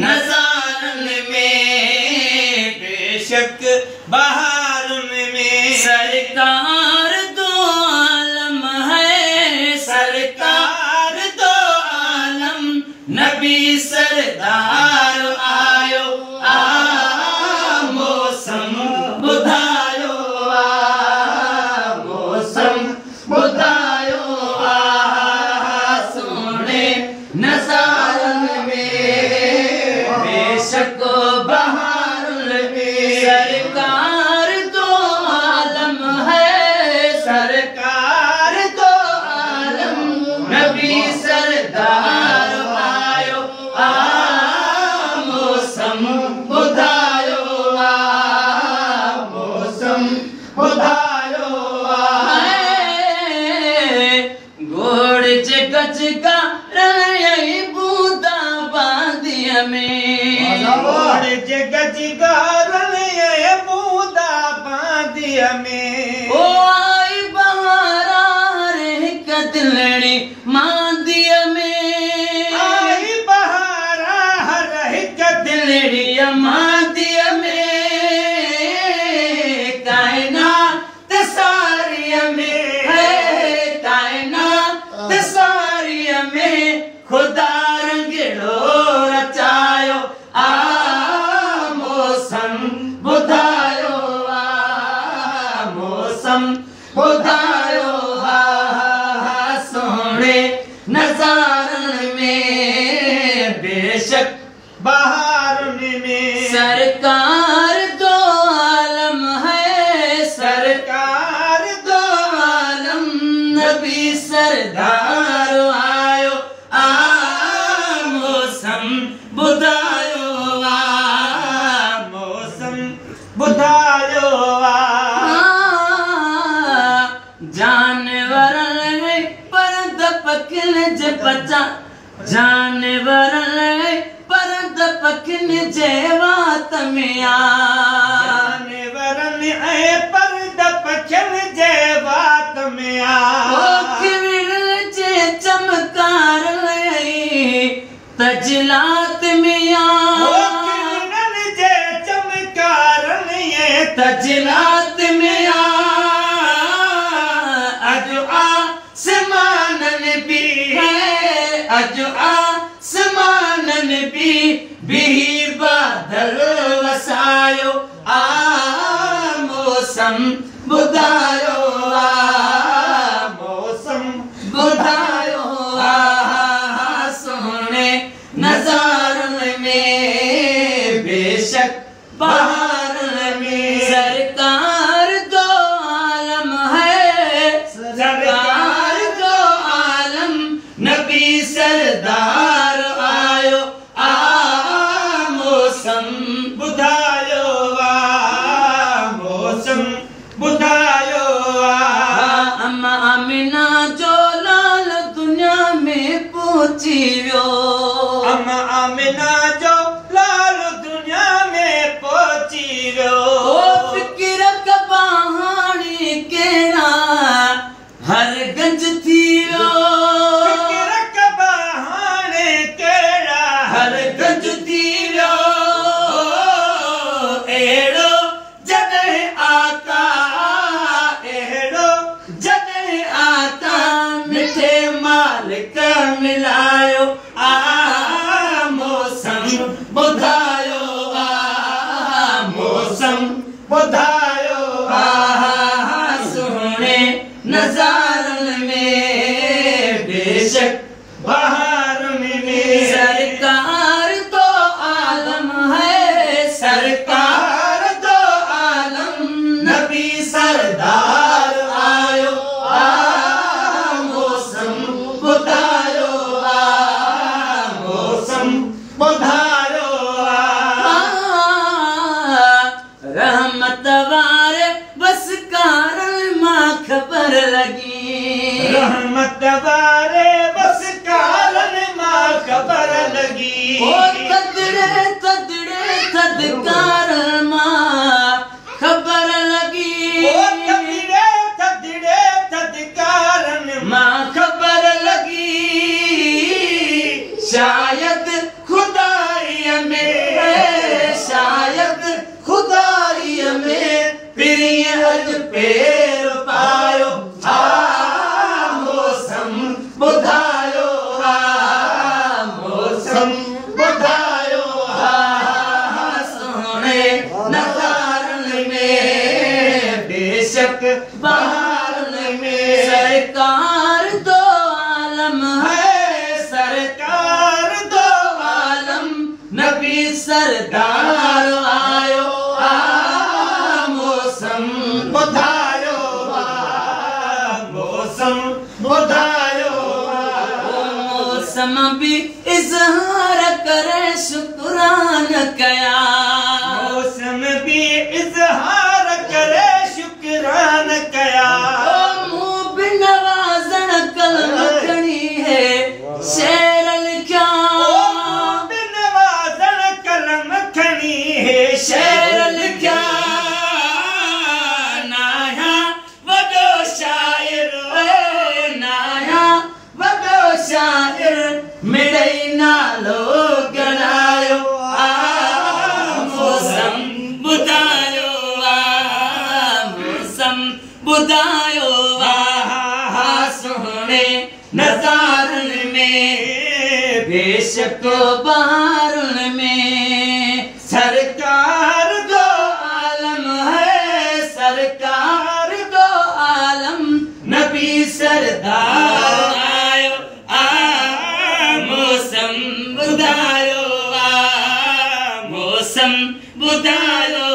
नज़ारन में बेशक बहारन में सरकार दो आलम है सरकार दो आलम नबी सरदार आयो मौसम बुधायो मौसम बुधायो सोने नज़ारन बेशक बहारुल में सरकार दो आलम है सरकार दो आलम नबी सरदार आयो मौसम बुधायो मौसम बुधायो घोड़ गज का रही बूंदा बांदिया में घोड़ गज का रही बूंदा बांदिया में ओ आई बहारा रे कदलड़ी मांदिया में आई बहारा रे कदलड़ी मांदिया में कायनात सारिया में है कायनात सारिया में खुदा रंगड़ो रचायो मौसम बुधायो मौसम बुधायो सोने नज़ारन में बेशक बहारन में सरकार दो आलम है सरकार दो आलम नबी सरदार आयो मौसम बुधायो मौसम बुधायो जानवर परद पखन जे बचा जानवर परद पखन जे वात में जानवर परद पखन जे वात में जे चमकार तजलात में जे चमकार तजलात में अजो आसमानन भी है अजो आसमानन भी बादल वसायो मौसम बुधायो मौसम बुधायो सोने नज़ारन में बेशक बहारन में सरकार दो आलम है सरकार दो आलम नबी सरदार आयो मौसम बुधायो मौसम बुधायो अम्मा आमिना जो लाल दुनिया में पहुंची वियो अम्मा आमिना जो लाल दुनिया में पहुंची वियो फिक्र कबाहानी केरा हर गंज थी वियो फिक्र कबाहानी केरा हर गंज थी वियो एड़ो जगह आता एड़ो जगह आता मिठे मालिक मिलायो मौसम बुधायो मौसम बुधायो सोने नज़ारन में बेशक बहारन में सरकार दो आलम है सरकार दो आलम नबी सरदार आयो मौसम बुधायो मौसम बुधायो रहमत वारे बस कारण माँ खबर लगी रहमत वारे बस कारण माँ खबर लगी ओ तदड़े तदड़े तदकार माँ खबर लगी ओ तदड़े तदड़े तदकार माँ खबर लगी शायद खुदाई में नबी सरदार आयो मौसम ॿुधायो मौसम ॿुधायो मौसम भी इज़हार करे शुक्रान कया मौसम भी इज़हार करे शुक्रान कया मुँह भी नवाज़ण कलम खणी है शेर लिखा भी नवाज़ण कलम खणी है शेर लिखा नाया वॾो शाइर नाया वॾो शाइर मिड़ई नालो गणायो मौसम ॿुधायो मौसम ॿुधायो सुहिणे नज़ारनि में बेशक बहारुनि में सरकार दो आलम है सरकार दो आलम नबी सरदार आयो मौसम ॿुधायो मौसम ॿुधायो